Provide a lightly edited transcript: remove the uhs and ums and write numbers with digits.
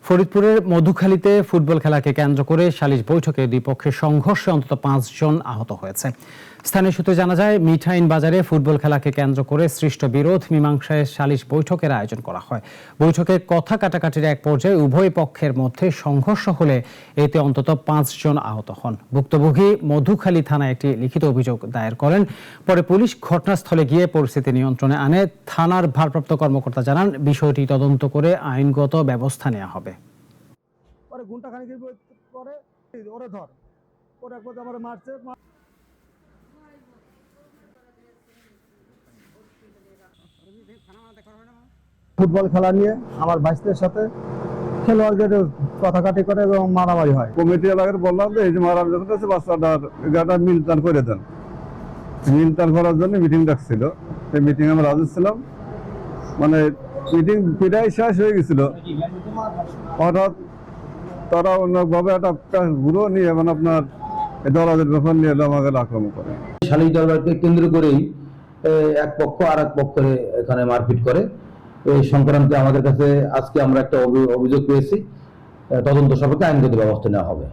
ফরিদপুরের মধুখালীতে ফুটবল খেলাকে কেন্দ্র করে সালিশ বৈঠকে দুই পক্ষের সংঘর্ষে অন্তত ৫ জন আহত হয়েছে। স্থানীয় সূত্রে জানা যায়, মিঠাইন বাজারে ফুটবল খেলাকে কেন্দ্র করে সৃষ্ট বিরোধ মীমাংসায় সালিশ বৈঠকের আয়োজন করা হয়। বৈঠকে কথা কাটাকাটির এক পর্যায়ে উভয় পক্ষের মধ্যে সংঘর্ষ হলে এতে অন্তত ৫ জন আহত হন। ভুক্তভোগী মধুখালী থানায় একটি লিখিত অভিযোগ দায়ের করেন। পরে পুলিশ ঘটনাস্থলে গিয়ে পরিস্থিতি নিয়ন্ত্রণে আনে। থানার ভারপ্রাপ্ত কর্মকর্তা জানান, বিষয়টি তদন্ত করে আইনগত ব্যবস্থা নেওয়া হবে। ফুটবল খেলা নিয়ে আমার ভাইসদের সাথে খেলোয়াড়দের কথাকাটি করে এবং মারামারি হয়। কমিটি এলাকার বললাম যে এই যে মারামারি যখন আছে বাচ্চাটার গাটা মিলটান করে দেন। মিলটান করার জন্য মিটিং ডাকছিল। সেই মিটিং আমরা রাজি ছিলাম। মানে মিটিং প্রায় শেষ হয়ে গেছিল, হঠাৎ তারা অন্যভাবে একটা গুঁড়ো নিয়ে মানে আপনার দলাদের ব্যাপার নিয়ে আমাকে আক্রমণ করে। সালিশ দরবারকে কেন্দ্র করেই এক পক্ষ আর এক পক্ষে এখানে মারপিট করে। এই সংক্রান্তে আমাদের কাছে আজকে আমরা একটা অভিযোগ পেয়েছি। তদন্ত সাপেক্ষে আইনগত ব্যবস্থা নেওয়া হবে।